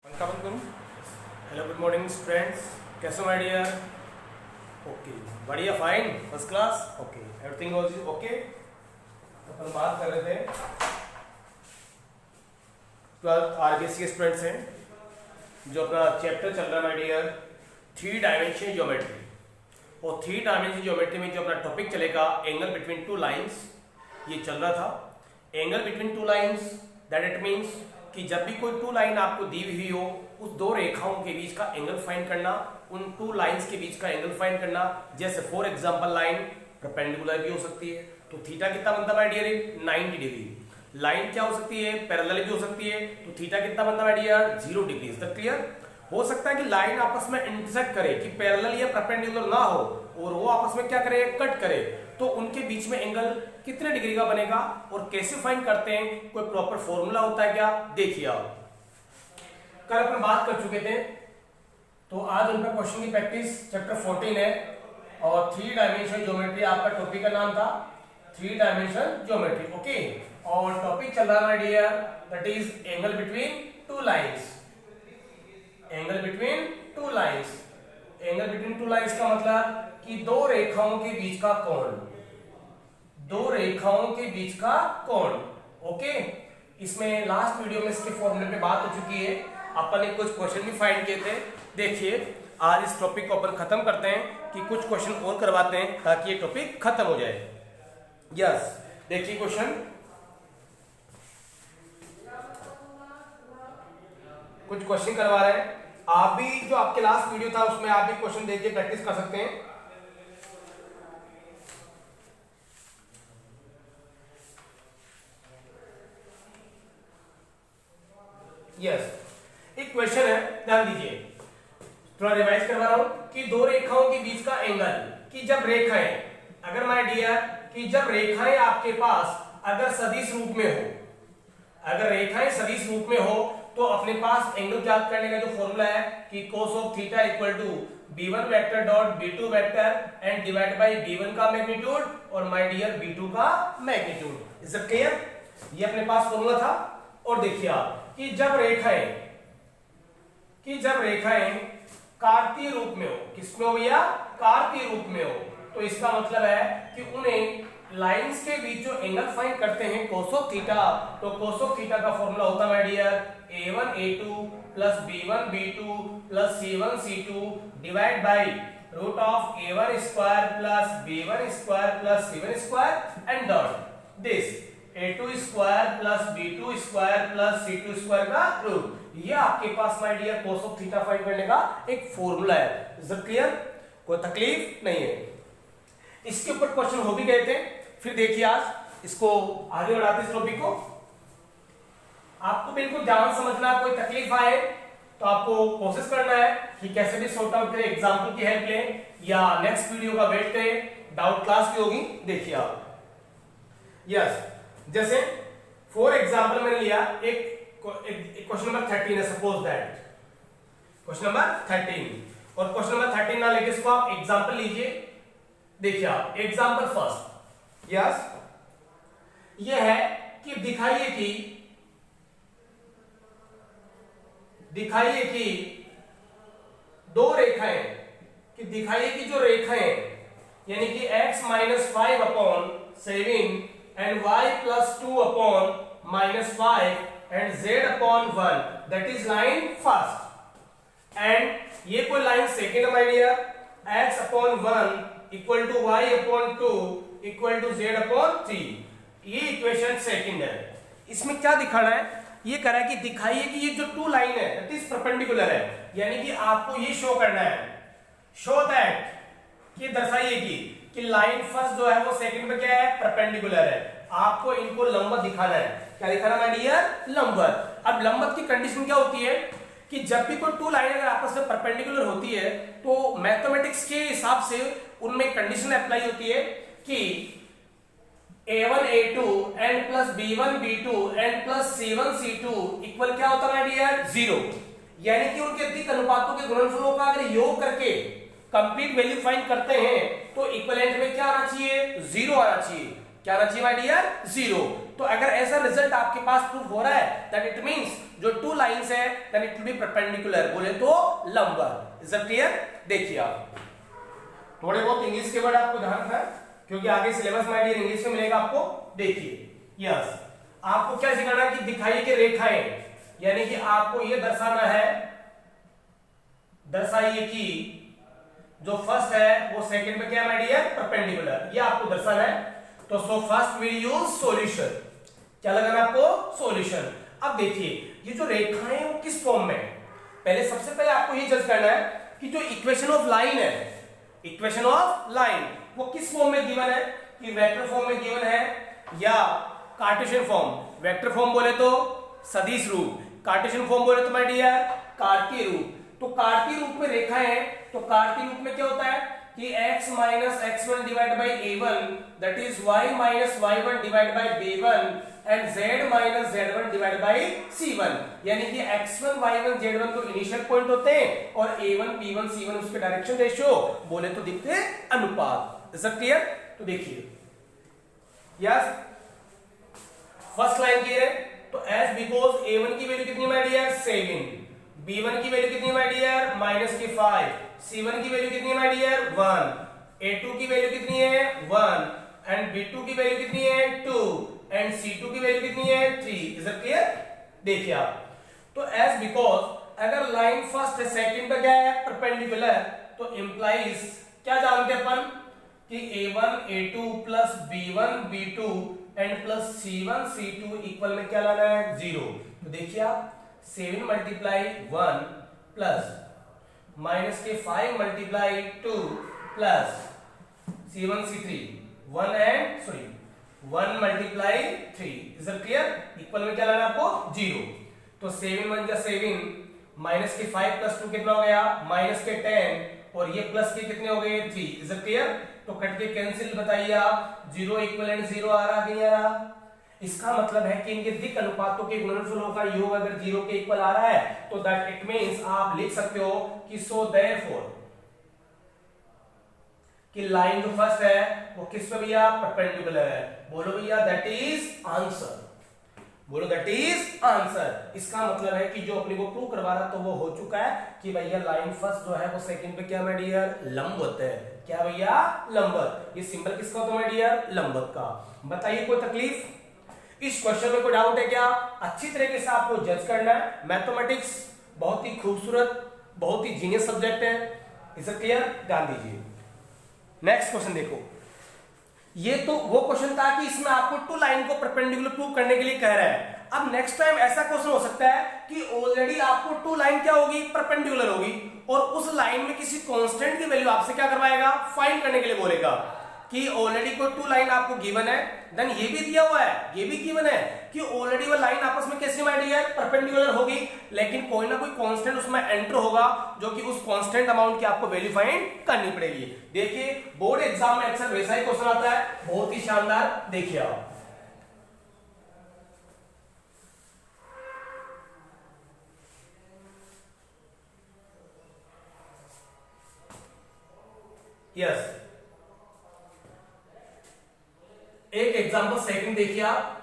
पंखा बंद करूं। हेलो गुड मॉर्निंग स्टूडेंट्स, कैसे हो माय डियर? ओके, बढ़िया, fine, first class. Okay, everything was okay. अपन बात कर रहे थे 12th आरबीएससी के स्टूडेंट्स हैं जो अपना चैप्टर चल रहा है माय डियर, 3 डायमेंशन ज्योमेट्री। और 3 डायमेंशन ज्योमेट्री में जो अपना टॉपिक चलेगा एंगल बिटवीन टू लाइंस, ये चल रहा था। Angle between two lines that it means कि जब भी कोई 2 लाइन आपको दी हुई हो, उस 2 रेखाओं के बीच का एंगल फाइंड करना, उन 2 लाइंस के बीच का एंगल फाइंड करना। जैसे फॉर एग्जांपल लाइन परपेंडिकुलर भी हो सकती है, तो थीटा कितना बनता है माय डियर? 90 डिग्री। लाइन क्या हो सकती है? पैरेलल भी हो सकती है, तो थीटा कितना बनता है my dear? 0 degree. Is that clear? हो सकता है कि लाइन आपस में इंटरसेक्ट करे, कि पैरेलल या परपेंडिकुलर ना हो और वो आपस में क्या करे? कट करे, तो उनके बीच में एंगल कितने डिग्री का बनेगा और कैसे फाइंड करते हैं? कोई प्रॉपर फॉर्मूला होता है क्या? देखिए, आप कल अपन बात कर चुके थे, तो आज उनका क्वेश्चन की प्रैक्टिस चैप्टर 14 है और 3 डायमेंशन ज्योमेट्री आपका टॉपिक का नाम था, 3 डायमेंशन ज्योमेट्री। ओके, और टॉपिक चल रहा है dear, that is angle between two lines. Angle between two lines, angle between two lines का मतलब कि 2 रेखाओं के बीच का कोण, 2 रेखाओं के बीच का कोण। ओके, इसमें लास्ट वीडियो में इसके फॉर्मूले पे बात हो चुकी है, अपन ने कुछ क्वेश्चन भी फाइंड किए थे। देखिए, आज इस टॉपिक को अपन खत्म करते हैं कि कुछ क्वेश्चन और करवाते हैं ताकि ये टॉपिक खत्म हो जाए। यस, देखिए क्वेश्चन, कुछ क्वेश्चन करवा रहे हैं। आप भी जो आपके लास्ट वीडियो था उसमें आप भी क्वेश्चन देख के प्रैक्टिस कर सकते हैं। यस, एक क्वेश्चन है, ध्यान दीजिए, थोड़ा रिवाइज करवा रहा हूं कि 2 रेखाओं के बीच का एंगल, कि जब रेखाएं, अगर माय डियर, कि जब रेखाएं आपके पास अगर सदिश रूप में हो, अगर रेखाएं सदिश रूप में हो, तो अपने पास एंगल ज्ञात करने का जो फॉर्मूला है कि cos of theta equal to b1 vector dot b2 vector and divide by b1 का मैग्नीट्यूड और माय डियर b2 का मैग्नीट्यूड। Is it clear? ये अपने पास फॉर्मूला था। और देखिए आप कि जब रेखाएं कार्तीय रूप में हो, किसमें हो भैया? कार्तीय रूप में हो, तो इसका मतलब है कि उन्हें लाइंस के बीच जो एंगल फाइंड करते हैं cos ऑफ थीटा, तो cos ऑफ थीटा का फॉर्मूला होता है my dear a1 a2 plus b1 b2 plus c1 c2 divide by root of a1 square plus b1 square plus c1 square and dot this a2 square plus b2 square plus c2 square का root. ये आपके पास my dear cos of theta find करने का एक formula है। Is it clear? कोई तकलीफ नहीं है। इसके ऊपर क्वेश्चन हो भी गए थे। फिर देखिए, आज इसको आगे बढ़ाते इस टॉपिक को। आपको बिल्कुल ध्यान समझना, कोई तकलीफ आए तो आपको कोशिश करना है कि कैसे भी सॉर्ट आउट करें, एग्जाम्पल की हेल्प लें या नेक्स्ट वीडियो का वेट करें, डाउट क्लास भी होगी। देखिए आप, यस, जैसे फॉर एग्जाम्पल मैंने लिया एक क्वेश्चन नंबर 13 है, सपोज दैट क्वेश्चन नंबर 13, और क्वेश्चन नंबर 13 ना लेके इसको आप एग्जाम्पल लीजिए। देखिए आप, एग्जाम्पल फर्स्ट, यस, ये है कि दिखाइए कि 2 रेखाएं, कि दिखाइए कि जो रेखाएं यानी कि x minus 5 upon 7 and y plus 2 upon minus 5 and z upon 1, that is line first, and ये कोई लाइन सेकेंड है my dear, x upon 1 equal to y upon 2 equal to z upon 3। ये इक्वेशन सेकंड है। इसमें क्या दिखाना है? ये कह रहा है कि दिखाइए कि ये जो 2 लाइन है दैट इज परपेंडिकुलर है, यानी कि आपको ये शो करना है, शो दैट, कि दर्शाइए कि लाइन फर्स्ट जो है वो सेकंड में क्या है? परपेंडिकुलर है। आपको इनको लंबवत दिखाना है। क्या दिखाना है माय डियर? लंबवत। अब लंबवत की कंडीशन क्या होती है कि जब भी कोई 2 लाइन अगर आपस में परपेंडिकुलर होती है, तो मैथमेटिक्स के हिसाब से उनमें कंडीशन अप्लाई होती है कि a1 a2 and plus b1 b2 and plus c1 c2 equal क्या होता है डियर? 0। यानी कि उनके अधिक अनुपातों के गुणनफलों का अगर योग करके कंप्लीट वैल्यू फाइंड करते हैं तो इक्विवेलेंट में क्या आना चाहिए? 0 आना चाहिए। क्या आना चाहिए माय डियर, 0। तो अगर ऐसा रिजल्ट आपके पास प्रूव हो रहा है दैट इट मींस जो टू लाइंस है then it will be perpendicular, बोले तो लंबवत। Is it clear? देखिए आप थोड़े बहुत इंग्लिश के वर्ड आपको ध्यान रखना है क्योंकि आगे सिलेबस माय डियर इंग्लिश में मिलेगा आपको। देखिए यस, आपको क्या सिखाना है कि दिखाइए कि रेखाएं, यानी कि आपको यह दर्शाना है, दर्शाइए कि जो फर्स्ट है वो सेकंड में क्या माय डियर, परपेंडिकुलर, ये आपको दर्शाना है। तो सो फर्स्ट विल यूज सॉल्यूशन, क्या लगाना आपको, सॉल्यूशन। अब देखिए ये जो रेखाएं हैं वो किस फॉर्म में है, पहले सबसे पहले आपको ये जज करना है कि जो इक्वेशन ऑफ लाइन है, इक्वेशन ऑफ लाइन वो किस फॉर्म में गिवन है, कि वेक्टर फॉर्म में गिवन है या कार्टेशियन फॉर्म। वेक्टर फॉर्म बोले तो सदिश रूप, कार्टेशियन फॉर्म बोले तो माय डियर कार्तीय रूप। तो कार्तीय रूप में रेखाएं हैं, तो कार्तीय रूप में क्या होता है कि x minus x1 divide by a1 that is y minus y1 divide by b1 and z minus z1 divide by c1, यानी कि x1 y1 z1 तो इनिशियल पॉइंट होते हैं और a1 b1 c1 उसके डायरेक्शन रेशियो, बोले तो दिखते हैं अनुपात। Is it clear? तो देखिए यस फर्स्ट लाइन की है, तो एज बिकॉज a1 की वैल्यू कितनी माय डियर, 7, b1 की वैल्यू कितनी माय डियर -5, c1 की वैल्यू कितनी है माय डियर 1, a2 की वैल्यू कितनी है 1 एंड b2 की वैल्यू कितनी है 2 एंड c2 की वैल्यू कितनी है 3। Is it clear? देखिए आप, तो एज बिकॉज अगर लाइन फर्स्ट है सेकंड पे क्या है, परपेंडिकुलर, तो इंप्लाइज क्या जानते हैं अपन कि a1 a2 plus b1 b2 and plus c1 c2 equal में क्या लाना है 0। तो देखिए आप 7 मल्टीप्लाई 1 प्लस माइनस के 5 multiply 2 plus c1 c3 1 and sorry 1 multiply 3। Is it clear? Equal में क्या लाना आपको 0। तो 7 1 जा 7 माइनस के 5 प्लस 2 कितना हो गया माइनस के 10 और ये प्लस के कितने हो गए 3। Is it clear? तो कट के कैंसिल बताइए आप, 0 इक्वलेंट 0 आ रहा कि नहीं आ रहा? इसका मतलब है कि इनके दिक् अनुपातों के गुणनफलों का योग अगर 0 के इक्वल आ रहा है तो दैट इट मींस आप लिख सकते हो कि सो देयरफॉर कि लाइन जो फर्स्ट है वो किस पे भैया, परपेंडिकुलर है। बोलो भैया दैट इज आंसर, बोलो दैट इज आंसर। इसका मतलब है कि जो अपने को प्रूव करवा रहा तो वो हो चुका है कि भैया लाइन फर्स्ट जो है वो सेकंड पे क्या माय डियर, लंबवत है। क्या भैया, लंबवत। ये सिंबल किसका होता है माय डियर, लंबवत का। बताइए कोई तकलीफ, इस क्वेश्चन में कोई डाउट है क्या? अच्छी तरीके से आपको जज करना है। मैथमेटिक्स बहुत ही खूबसूरत, बहुत ही जीनियस सब्जेक्ट है। Is it clear? ध्यान दीजिए। नेक्स्ट क्वेश्चन देखो, ये तो वो क्वेश्चन था कि इसमें आपको टू लाइन को परपेंडिकुलर प्रूव करने के लिए कह रहा है। अब नेक्स्ट टाइम ऐसा क्वेश्चन हो सकता है कि ऑलरेडी आपको टू लाइन क्या होगी, परपेंडिकुलर होगी, और उस लाइन में किसी कांस्टेंट की वैल्यू आपसे क्या करवाएगा, फाइंड करने के लिए बोलेगा कि ऑलरेडी कोई टू लाइन आपको गिवन है, देन ये भी दिया हुआ है, ये भी गिवन है कि ऑलरेडी वो लाइन आपस में कैसी माय डियर, परपेंडिकुलर होगी, लेकिन कोई ना कोई कांस्टेंट उसमें एंटर होगा जो कि उस कांस्टेंट अमाउंट की आपको वैल्यू फाइंड करनी पड़ेगी। देखिए बोर्ड एग्जाम में अक्सर वैसा ही क्वेश्चन आता है, बहुत ही शानदार। देखिए आप यस एक एग्जांपल सेकंड देखिए आप,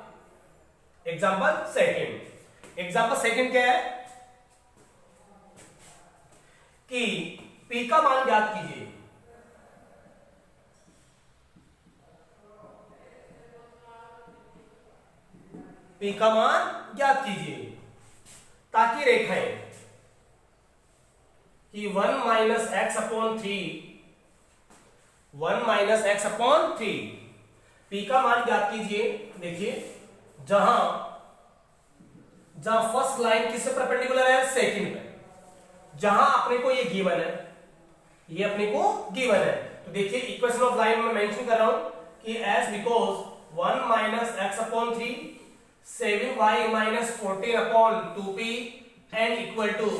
एग्जांपल सेकंड। एग्जांपल सेकंड क्या है कि P का मान ज्ञात कीजिए। P का मान ज्ञात कीजिए ताकि रेखाएं कि 1 minus x upon 3 1 minus x upon 3 P का मान ज्ञात कीजिए। देखिए जहां फर्स्ट लाइन किससे परपेंडिकुलर है, सेकंड पे, जहां अपने को ये गिवन है, ये अपने को गिवन है। तो देखिए इक्वेशन ऑफ लाइन में मेंशन कर रहा हूं कि as because 1 minus x upon 3 7y minus 14 upon 2p and equal to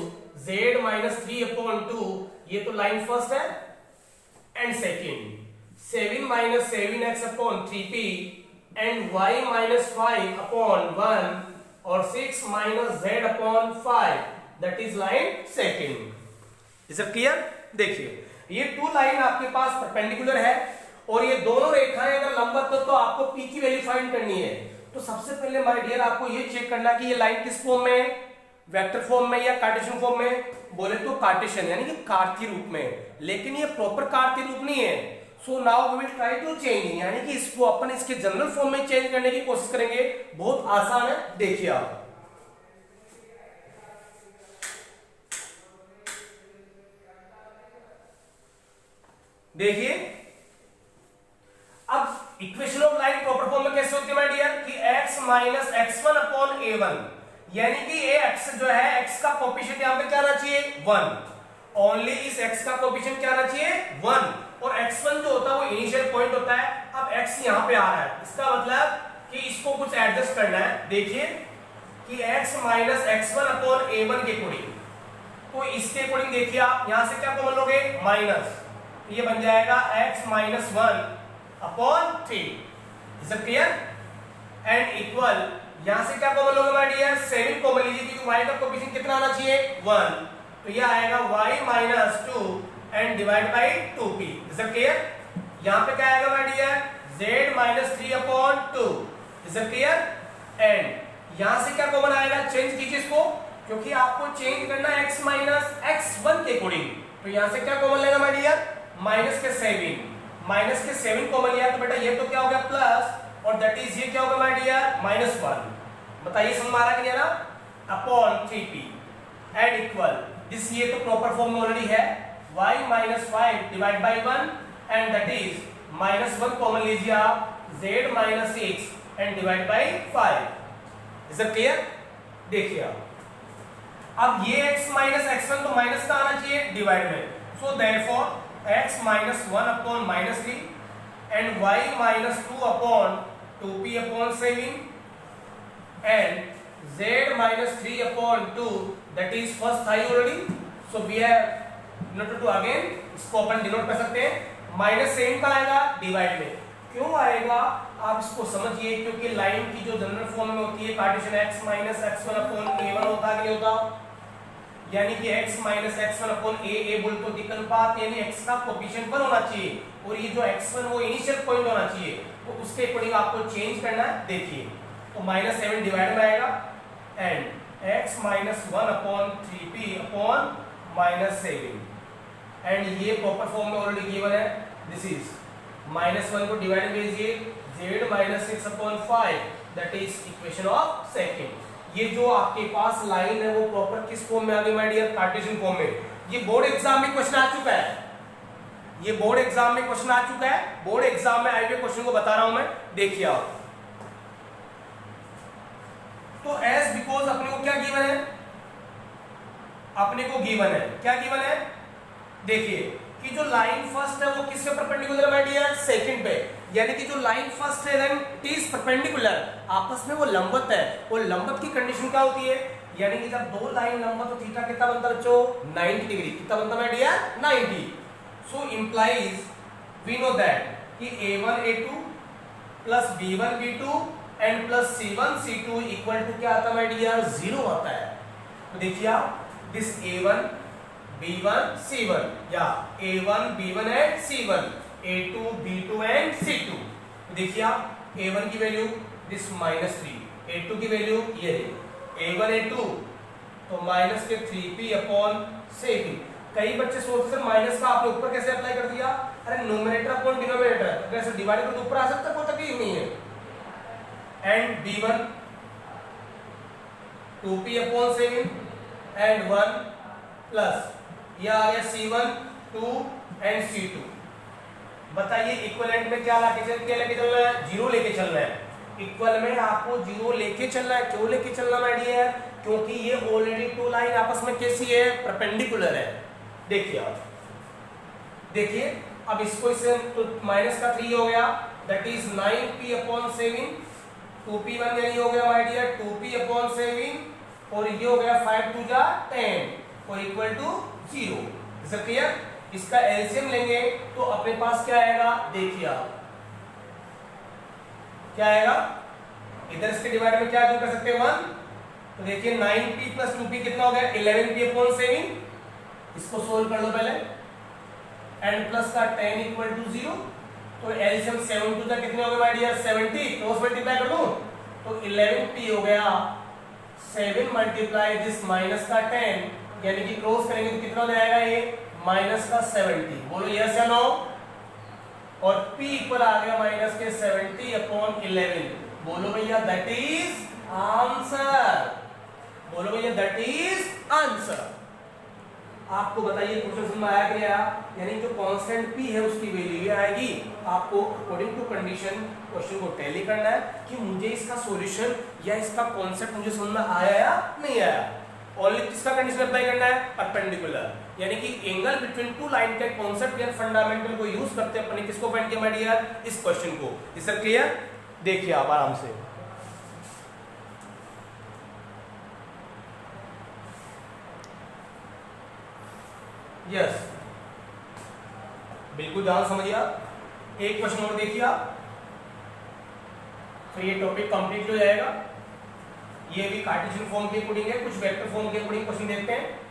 z minus 3 upon 2, ये तो लाइन फर्स्ट है, and second 7 minus 7x upon 3p and y minus 5 upon 1 और 6 minus z upon 5 that is line second। Is it clear? देखिए ये to line आपके पास perpendicular है और ये दोनों रेखाएं अगर लंबवत हो तो आपको पी की वैल्यू फाइंड करनी है। तो सबसे पहले माय डियर आपको ये चेक करना कि ये लाइन किस फॉर्म में है, वेक्टर फॉर्म में या कार्टेशियन फॉर्म में। बोले तो कार्टेशियन यानी कि कार्तीय रूप में, लेकिन ये प्रॉपर कार्तीय रूप नहीं है। So now we will try to change, यानी कि इसको अपन इसके जनरल फॉर्म में चेंज करने की कोशिश करेंगे। बहुत आसान है, देखिए आप। देखिए अब equation of line proper form में कैसे होती है माय डियर कि x minus x1 upon a1, यानी कि x जो है x का कोएफिशिएंट यहां पे क्या आना चाहिए 1, ओनली इस x का कोएफिशिएंट क्या आना चाहिए 1, और x1 जो होता है वो इनिशियल पॉइंट होता है। अब x यहां पे आ रहा है, इसका मतलब कि इसको कुछ एडजस्ट करना है। देखिए कि x minus x1 upon a1 के अकॉर्डिंग, तो इसके अकॉर्डिंग देखिए आप यहां से क्या कॉमन लोगे माइनस, ये बन जाएगा x minus 1 upon 3, is it clear, and equal यहां से क्या कॉमन लोगे माय डियर 7 कॉमन लीजिए क्योंकि y का कोएफिशिएंट कितना आना चाहिए 1, तो ये आएगा y minus 2 and divide by 2p, is it clear. यहां पे क्या आएगा my dear z minus 3 upon 2, is it clear, and यहां से क्या कॉमन आएगा, चेंज कीजिए इसको क्योंकि आपको चेंज करना है x माइनस x1 के अकॉर्डिंग, तो यहां से क्या कॉमन लेना माय डियर माइनस के 7 कॉमन लिया तो बेटा ये तो क्या हो गया प्लस, और दैट इज ये क्या होगा माय डियर माइनस 1, बताइए समझ में आ रहा है कि नहीं आ रहा, upon 3p and equal this, ये तो प्रॉपर फॉर्म में ऑलरेडी है y minus 5 divide by 1 and that is minus 1 common लीजिए आप z minus 6 and divide bye 5, is it clear. देखिए अब ये x माइनस x1 तो माइनस का आना चाहिए डिवाइड में, so therefore x minus 1 upon minus 3 and y minus 2 upon 2p upon 7 and z minus 3 upon 2, that is first thigh already, so we have denoted to again, इसको अपन denote कर सकते हैं। Minus 7 का आएगा डिवाइड में, क्यों आएगा आप इसको समझिए क्योंकि लाइन की जो जनरल फॉर्म में होती है Cartesian x minus x1 upon a1 होता है कि नहीं होता, यानी कि x minus x1 upon a बोल तो दिक्कत अनुपात, यानी x का कोएफिशिएंट 1 होना चाहिए और ये जो x1 वो इनिशियल पॉइंट होना चाहिए, तो उसके अकॉर्डिंग आपको चेंज करना है। देखिए तो माइनस 7 डिवाइड में आएगा and x minus 1 upon 3p upon minus 7, and ये प्रॉपर फॉर्म में ऑलरेडी गिवन है, दिस इज माइनस 1 को डिवाइड कीजिए z minus 6 upon 5, that is equation of second. ये जो आपके पास लाइन है वो प्रॉपर किस फॉर्म में आ गई माय डियर कार्टेशियन फॉर्म में। ये बोर्ड एग्जाम में क्वेश्चन आ चुका है, ये बोर्ड एग्जाम में क्वेश्चन आ चुका है, बोर्ड एग्जाम में आए हुए क्वेश्चन को बता रहा हूं मैं, देखिए आप। तो एज बिकॉज अपने को क्या गिवन है, अपने को गिवन है क्या गिवन है, देखिए कि जो लाइन फर्स्ट है वो किसके परपेंडिकुलर है माय डियर सेकंड पे, यानी कि जो लाइन फर्स्ट है देन इट इज परपेंडिकुलर, आपस में वो लंबवत है, और लंबवत की कंडीशन क्या होती है, यानी कि जब दो लाइन लंबवत तो थीटा कितना बनता है बच्चों 90 डिग्री, कितना बनता है my dear 90, so implies we know that कि a1 a2 plus b1 b2 and plus c1 c2 equal to क्या आता है माय डियर 0 आता है। तो देखिए आप दिस a1 b1 c1 या a1 b1 and c1 a2 b2 and c2, देखिए आप a1 की वैल्यू दिस माइनस 3, a2 की वैल्यू ये a1 a2 तो माइनस के 3p अपॉन 7। कई बच्चे सोचते सर माइनस का आपने ऊपर कैसे अप्लाई कर दिया, अरे न्यूमरेटर अपॉन डिनोमिनेटर, अगर ऐसे डिवाइड कर तो ऊपर आ सकता, कोई तकलीफ नहीं है, and b1 2p upon 7 and 1 plus यह आ गया c1 2 एंड c2। बताइए इक्विवेलेंट में क्या लेके चल रहा है, जीरो लेके चल रहा है, इक्वल में आपको जीरो लेके चलना है। क्यों लेके चलना माय डियर, क्योंकि ये ऑलरेडी टू लाइन आपस में कैसी है परपेंडिकुलर है। देखिए आप देखिए अब इसको इससे तो माइनस का 3 हो गया, that is 9p upon 7, 2p1 यानी हो गया माय डियर 2p अपॉन 7 और ये हो गया 5 2 जा 10 और equal to 0। Is it clear. इसका एलसीएम लेंगे तो अपने पास क्या आएगा, देखिए आप क्या आएगा, इधर इसके डिवाइड में क्या जो कर सकते हैं 1, तो देखिए 9p प्लस 2p कितना हो गया 11p अपॉन 7, इसको सोल्व कर लो पहले, एंड प्लस का 10 इक्वल टू 0 तो एलसीएम 7 टू द कितने हो गए माय डियर 70, क्रॉस मल्टीप्लाई कर दूं तो 11p हो गया, 7 मल्टीप्लाई दिस माइनस का 10, यानी कि क्रॉस करेंगे तो कितना हो जाएगा ये माइनस का 70। बोलो यस या नो। और p इक्वल आ गया माइनस के 70 अपॉन 11। बोलो भैया दैट इज आंसर। बोलो भैया दैट इज आंसर। आपको बताइए क्वेश्चन समझ में आया कि आया? यानी जो कांस्टेंट p है उसकी वैल्यू ये आएगी। आपको अकॉर्डिंग टू कंडीशन क्वेश्चन को टैली करना है कि मुझे इसका सॉल्यूशन या इसका कॉन्सेप्ट मुझे समझ में आया या नहीं आया। ओनली किसका कंडीशन अप्लाई करना है? परपेंडिकुलर, यानी कि एंगल बिटवीन टू लाइन के कॉन्सेप्ट या फंडामेंटल को यूज करते हैं अपने किसको फाइंड किया माय डियर? इस क्वेश्चन को। Is it clear? देखिए आप आराम से। यस बिल्कुल ध्यान समझिए आप। एक क्वेश्चन और देखिए आप, फिर ये टॉपिक कंप्लीट हो जाएगा। ये भी कार्टेशियन फॉर्म के अकॉर्डिंग है, कुछ वेक्टर फॉर्म के अकॉर्डिंग क्वेश्चन देखते हैं।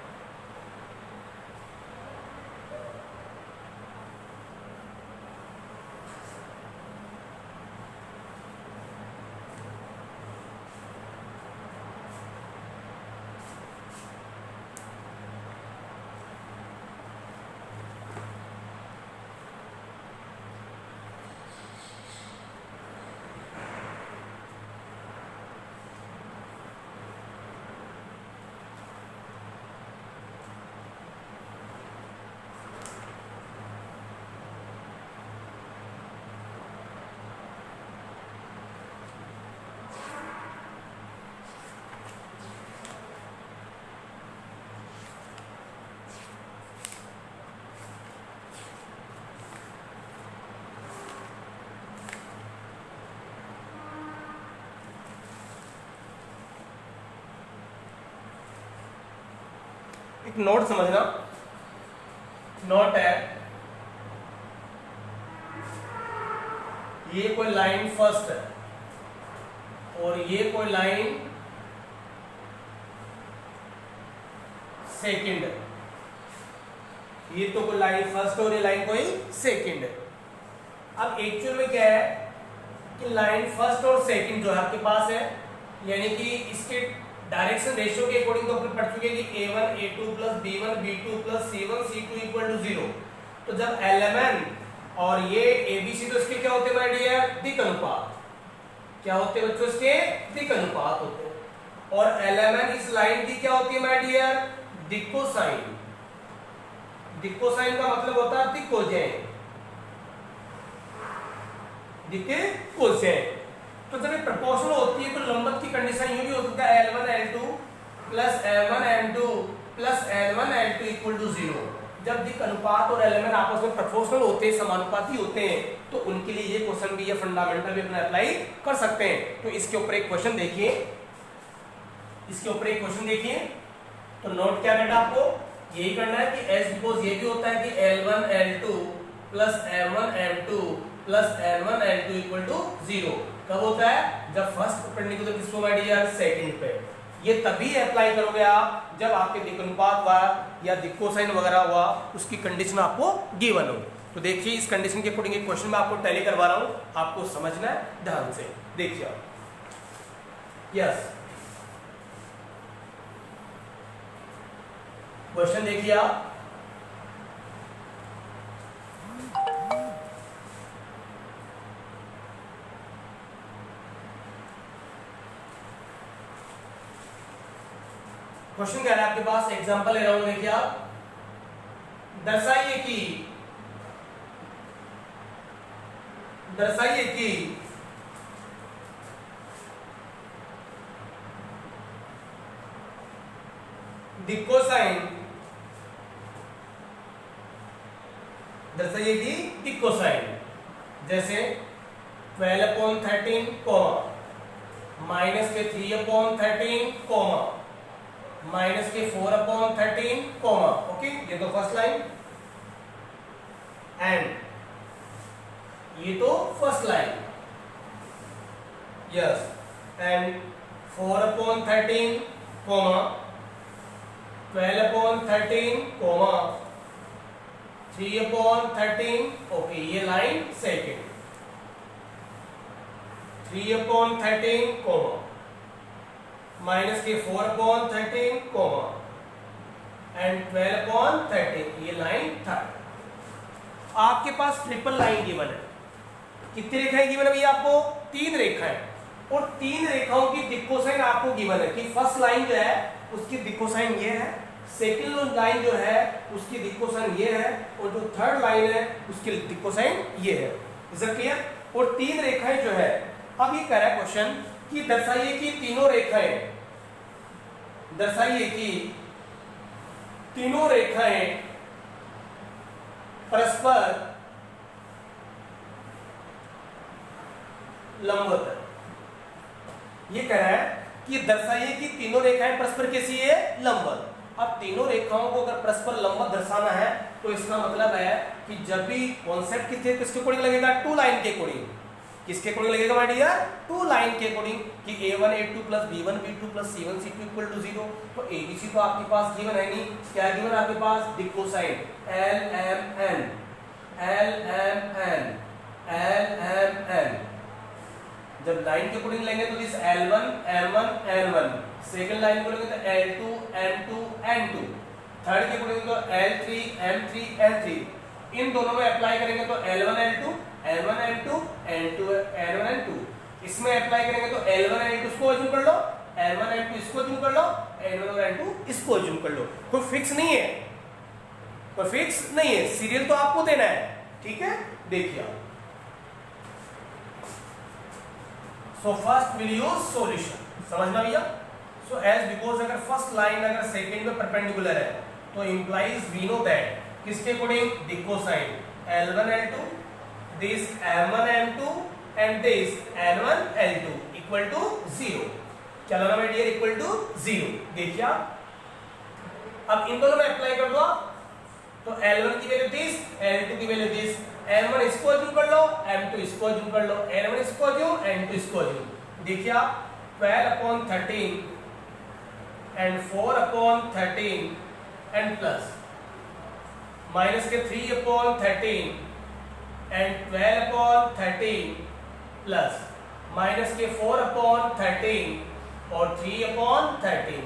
एक नोट समझना, नोट है ये कोई लाइन फर्स्ट है और ये कोई लाइन सेकंड है। ये तो कोई लाइन फर्स्ट और ये लाइन कोई सेकंड है। अब एक्चुअल में क्या है कि लाइन फर्स्ट और सेकंड जो है आपके पास है, यानी कि इसके डायरेक्शन रेशियो के अकॉर्डिंग तो अपन पढ़ चुके हैं कि a1 a2 plus b1 b2 plus c1 c2 equal to 0। तो जब lmn और ये abc तो इसके क्या होते हैं माय डियर? दिक् अनुपात। क्या होते हैं बच्चों? इसके दिक् अनुपात होते हैं। और lmn इस लाइन की क्या होती है माय डियर? दिक्कोसाइन। दिक्कोसाइन का मतलब होता है दिक्कोजेन। दिक्कोजेन। तो जब ये प्रोपोर्शनल होती है तो लंबवत की कंडीशन ये भी हो सकता है L1 L2 plus M1 M2 plus L1 L2 equal to 0। जब दिक् अनुपात और एलिमेंट आपस में प्रोपोर्शनल होते हैं, समानुपाती होते हैं, तो उनके लिए ये क्वेश्चन भी, ये फंडामेंटल भी अपना अप्लाई कर सकते हैं। तो इसके ऊपर एक क्वेश्चन देखिए, इसके ऊपर एक क्वेश्चन देखिए। तो नोट क्या करना आपको? यही करना है कि एज सपोज ये भी होता है कि L1 L2 plus M1 M2 plus L1 L2 equal to 0। कब होता है? जब फर्स्ट परपेंडिकुलर किसको माय डियर? सेकंड पे। ये तभी अप्लाई करोगे आप जब आपके दिक् अनुपात हुआ या दिक्कोसाइन वगैरह हुआ, उसकी कंडीशन आपको गिवन हो। तो देखिए इस कंडीशन के अकॉर्डिंग एक क्वेश्चन मैं आपको टैली करवा रहा हूं, आपको समझना है ध्यान से। देखिए आप। यस क्वेश्चन देखिए आप। क्वेश्चन कह रहा है आपके पास, एग्जांपल ले रहा हूं, देखिए आप। दर्शाइए कि दिक्कोसाइन, दर्शाइए कि दिक्कोसाइन जैसे 12/13 कोमा माइनस के 3/13 कोमा माइनस के 4/13 कोमा। ओके, ये तो फर्स्ट लाइन एंड ये तो first line. Yes, and 4/13 comma 12/13 comma 3/13। Okay, ये लाइन सेकंड। 3/13 कोमा माइनस के 4/13 कोमा एंड 12/13, ये लाइन थर्ड। आपके पास ट्रिपल लाइन गिवन है। कितनी रेखाएं गिवन है भैया आपको? 3 रेखाएं, और 3 रेखाओं की दिक्कोसाइन आपको गिवन है कि फर्स्ट लाइन जो है उसकी दिक्कोसाइन ये है, सेकंड लाइन जो है उसकी दिक्कोसाइन ये है, और जो थर्ड लाइन है उसकी दिक्कोसाइन ये है। Is it clear? और 3 रेखाएं जो है, अब ये कह रहा है क्वेश्चन कि दर्शाइए कि तीनों रेखाएं, दर्शाइए कि तीनों रेखाएं परस्पर लंबवत है। ये कह रहा है कि दर्शाइए कि तीनों रेखाएं परस्पर कैसी है? लंबवत। अब तीनों रेखाओं को अगर परस्पर लंबवत दर्शाना है तो इसका मतलब है कि जब भी कॉन्सेप्ट किसके अकॉर्डिंग लगेगा? 2 लाइन के अकॉर्डिंग। किसके अकॉर्डिंग लगेगा माय डियर? 2 लाइन के अकॉर्डिंग कि a1 a2 plus b1 b2 plus c1 c2 equal to 0। तो abc तो आपके पास गिवन है नहीं, क्या गिवन है आपके पास? दिक्कोसाइन lmn lmn lmn। जब लाइन के अकॉर्डिंग लेंगे तो this l1 m1 n1, second line को लेंगे तो l2 m2 n2, थर्ड के अकॉर्डिंग तो l3 m3 n3। इन दोनों में अप्लाई करेंगे तो l1 l2 n1 n2 n2 n1 n2। इसमें अप्लाई करेंगे तो l1 n2 इसको अज्यूम कर लो, n1 n2 इसको अज्यूम कर लो, n1 और n2 इसको अज्यूम कर लो। कोई फिक्स नहीं है, कोई फिक्स नहीं है, सीरियल तो आपको देना है। ठीक है, देखिए आप। So first will use solution, समझना भैया। सो एज बिकॉज अगर फर्स्ट लाइन अगर सेकंड में परपेंडिकुलर है तो इंप्लाइज वी नो दैट किसके अकॉर्डिंग? दिक्कोसाइन l1 l2 this m1 m2 and this n1 l2 equal to 0। क्या लाना माय डियर? Equal to 0। देखिए आप, अब इन दोनों में अप्लाई कर दो आप, तो l1 की वैल्यू दिस, l2 की वैल्यू दिस, m1 इसको अज्यूम कर लो, m2 इसको अज्यूम कर लो, n1 इसको अज्यूम, n2 इसको अज्यूम। देखिए आप 12/13 एंड 4/13 एंड प्लस माइनस के 3/13 एंड 12/13 प्लस माइनस के 4/13 और 3/13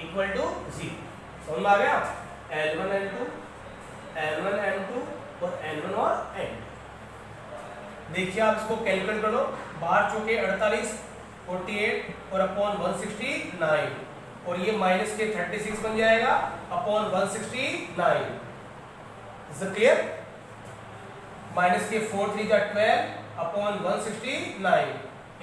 इक्वल टू 0। समझ में आ गया? l1 l2 l1 m2 और n1 और n2। देखिए आप इसको कैलकुलेट कर लो, बाहर चौके 48 48 और अपॉन 169, और ये माइनस के 36 बन जाएगा upon 169। Is it clear? Minus के 4 3 जा 12 अपॉन 169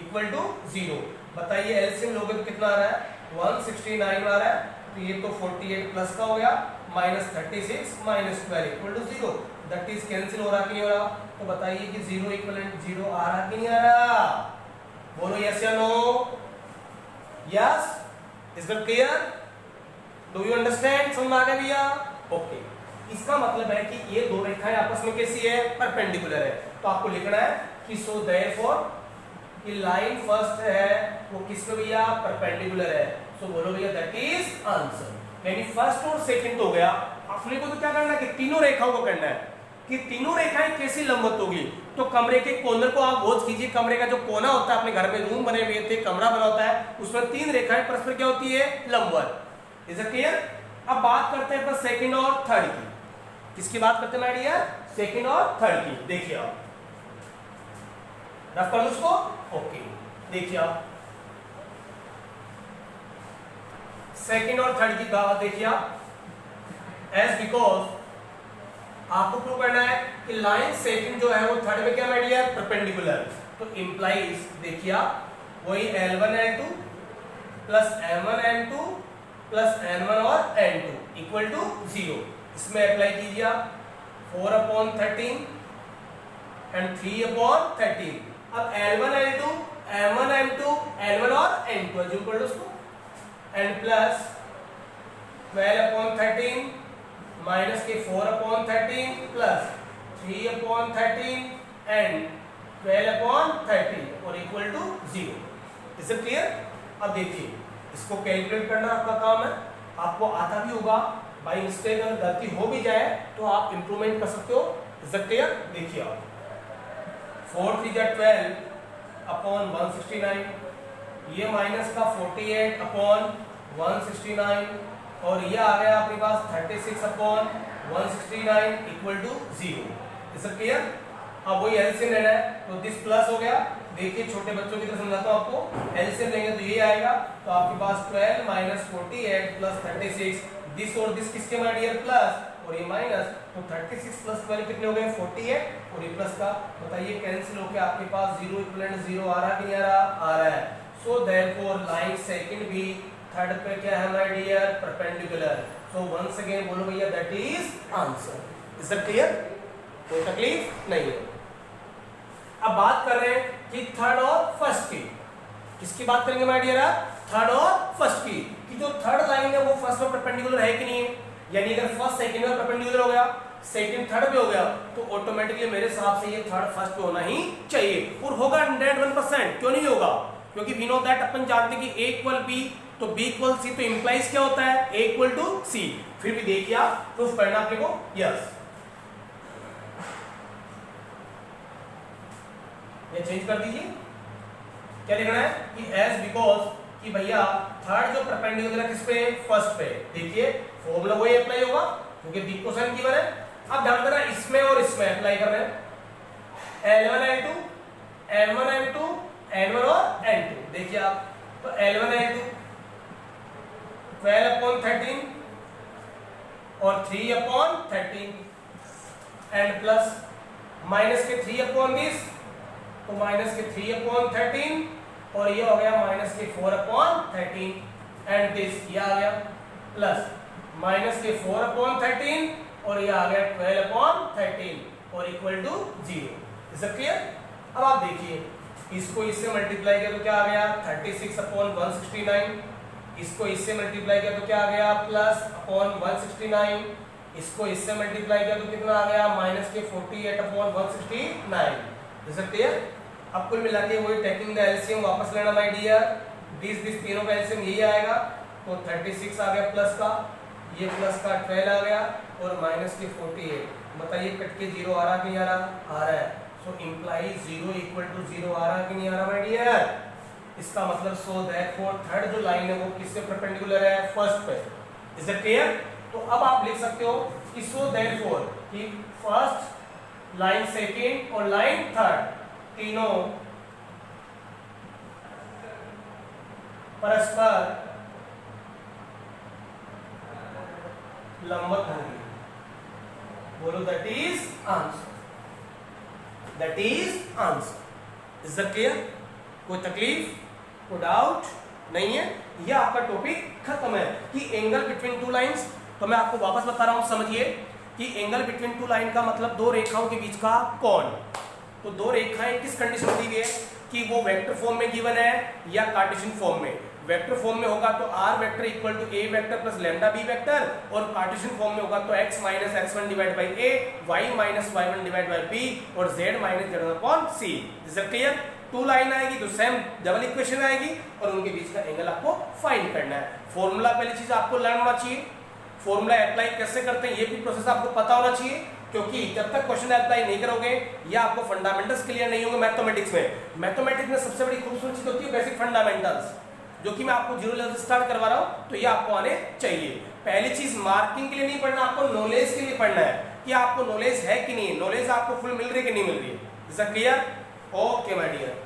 इक्वल टू 0। बताइए एलसीएम लोगे तो कितना आ रहा है? 169 आ रहा है, तो ये तो 48 प्लस का हो गया, minus 36 minus 12 equal to 0। That is cancel हो रहा कि नहीं हो रहा? तो बताइए कि 0 इक्वलेंट 0 आ रहा कि नहीं आ रहा? बोलो यस या no? Yes? Is it clear? Do you understand? समझ में आ गया भैया? ओके। इसका मतलब है कि ये दो रेखाएं आपस में कैसी है? परपेंडिकुलर है। तो आपको लिखना है कि सो देयरफॉर कि लाइन फर्स्ट है वो किस पे भैया? परपेंडिकुलर है। सो बोलो भैया दैट इज आंसर। यानी फर्स्ट और सेकंड हो गया। अपने को तो क्या करना है कि तीनों रेखाओं को करना है कि तीनों रेखाएं कैसी लंबवत होगी। तो कमरे के कॉर्नर को आप वॉच कीजिए, कमरे का जो कोना होता है, अपने घर में रूम बने हुए थे, कमरा बना होता है, उसमें 3 रेखाएं परस्पर क्या होती है? लंबवत। Is it clear? अब बात करते हैं पर सेकंड और थर्ड की। किसकी बात करते हैं माय डियर? सेकंड और थर्ड की। देखिए आप, रफ कर लो उसको। ओके, देखिए आप सेकंड और थर्ड की बात देखिए आप। एज बिकॉज आपको प्रूव करना है कि लाइन सेकंड जो है वो थर्ड में क्या माय डियर? परपेंडिकुलर। तो इंप्लाइज देखिए आप वही l1 l2 plus m1 m2 plus n1 और n2 इक्वल टू 0। इसमें अप्लाई कीजिए आप 4/13 एंड 3/13। अब l1 l2 m1 m2 n1 और n2 अज्यूम कर लो उसको, एंड प्लस 12/13 माइनस के 4/13 प्लस 3/13 एंड 12/13 और equal to 0। Is it clear? अब देखिए इसको कैलकुलेट करना आपका काम है, आपको आता भी होगा। बाई मिस्टेक अगर गलती हो भी जाए तो आप इंप्रूवमेंट कर सकते हो। Is it clear? देखिए आप 4 3 जा 12 अपॉन 169, ये माइनस का 48 अपॉन 169 और ये आ गया अपने पास 36 upon 169 equal to 0। Is it clear? अब वही एलसीएम लेना है तो दिस प्लस हो गया। देखिए छोटे बच्चों की तरह समझाता हूं आपको, एलसीएम लेंगे तो ये आएगा, तो आपके पास 12 माइनस 48 प्लस 36, दिस और दिस किसके माय डियर प्लस और ये माइनस, तो 36 प्लस 12 कितने हो गए 48 और ये प्लस का बताइए कैंसिल होकर आपके पास 0 इक्विवेलेंट 0 आ रहा कि नहीं आ रहा? आ रहा है। सो देयरफॉर लाइन सेकंड भी थर्ड पे क्या है my dear? Perpendicular. So once again बोलो भैया that is answer. Is that clear? कोई तकलीफ नहीं है। अब बात कर रहे हैं कि थर्ड और फर्स्ट की, किसकी बात करेंगे माय डियर? थर्ड और फर्स्ट की, कि जो थर्ड लाइन है वो फर्स्ट में परपेंडिकुलर है कि नहीं है। यानी अगर फर्स्ट सेकंड में परपेंडिकुलर हो गया, सेकंड थर्ड पे हो गया, तो ऑटोमेटिकली मेरे हिसाब से ये थर्ड फर्स्ट पे होना ही चाहिए और होगा 101%। क्यों नहीं होगा? क्योंकि वी नो दैट अपन जानते हैं कि A इक्वल B तो B इक्वल C, तो इंप्लाइज क्या होता है? A equal to C। फिर भी देखिए आप प्रूफ करना अपने को। यस, ये चेंज कर दीजिए। क्या लिखना है कि एज बिकॉज कि भैया थर्ड जो परपेंडिकुलर है किस पे? फर्स्ट पे। देखिए फॉर्मूला वही अप्लाई होगा क्योंकि बी कोसाइन गिवन है। अब ध्यान देना इसमें और इसमें अप्लाई कर रहे हैं L1 L2 N1 N2 N1 और N2। देखिए आप तो L1 L2 12 अपॉन 13 और 3 अपॉन 13 एंड प्लस माइनस के 3 अपॉन दिस, तो माइनस के 3 अपॉन 13 और ये हो गया माइनस के 4 अपॉन 13 एंड दिस, ये आ गया प्लस माइनस के 4 अपॉन 13 और ये आ गया 12 अपॉन 13 और equal to 0। Is it clear? अब आप देखिए इसको इससे मल्टीप्लाई किया तो क्या आ गया? 36 अपॉन 169, इसको इससे मल्टीप्लाई किया तो क्या आ गया? प्लस अपॉन 169, इसको इससे मल्टीप्लाई किया तो कितना आ गया? माइनस के 48 अपॉन 169। Is it clear? अब कुल मिला के वही टेकिंग द एलसीएम वापस लेना माय डियर, दिस तीनों का एलसीएम यही आएगा, तो 36 आ गया प्लस का, ये प्लस का 12 आ गया और माइनस के 48। बताइए कट के 0 आ रहा कि नहीं आ रहा? आ रहा है। सो इंप्लाई 0 इक्वल टू 0 आ रहा कि नहीं आ रहा माय डियर? इसका मतलब सो देयरफॉर थर्ड जो लाइन है वो किससे परपेंडिकुलर है? फर्स्ट पे। Is it clear? तो अब आप लिख सकते हो कि सो देयरफॉर कि फर्स्ट लाइन सेकंड और लाइन थर्ड तीनों परस्पर लंबवत होंगे। बोलो that is answer. That is answer. Is that clear? कोई तकलीफ, कोई डाउट नहीं है? ये आपका टॉपिक खत्म है कि एंगल बिटवीन टू लाइंस। तो मैं आपको वापस बता रहा हूं, समझिए कि एंगल बिटवीन टू लाइन का मतलब दो रेखाओं के बीच का कोण। तो दो रेखाएं किस कंडीशन में दी गई है कि वो वेक्टर फॉर्म में गिवन है या कार्टेशियन फॉर्म में। वेक्टर फॉर्म में होगा तो r vector equal to a vector plus lambda b vector, और कार्टेशियन फॉर्म में होगा तो x minus x1 divide by a, y minus y1 divide by b और z minus z1 upon c। Is it clear? Two line आएगी तो same double equation आएगी और उनके बीच का एंगल आपको फाइंड करना है। फॉर्मूला पहली चीज आपको लर्न होना चाहिए, फॉर्मूला अप्लाई कैसे करते हैं ये भी प्रोसेस आपको पता होना चाहिए, क्योंकि जब तक क्वेश्चन अप्लाई नहीं करोगे या आपको फंडामेंटल्स क्लियर नहीं होंगे मैथमेटिक्स में सबसे बड़ी खूबसूरत चीज होती है बेसिक फंडामेंटल्स, जो कि मैं आपको 0 लेवल से स्टार्ट करवा रहा हूं, तो ये आपको आने चाहिए। पहली चीज मार्किंग के लिए नहीं पढ़ना, आपको नॉलेज के लिए पढ़ना है कि आपको नॉलेज है कि नहीं, नॉलेज आपको फुल मिल रही है कि नहीं मिल रही है। Is that clear? Okay my dear.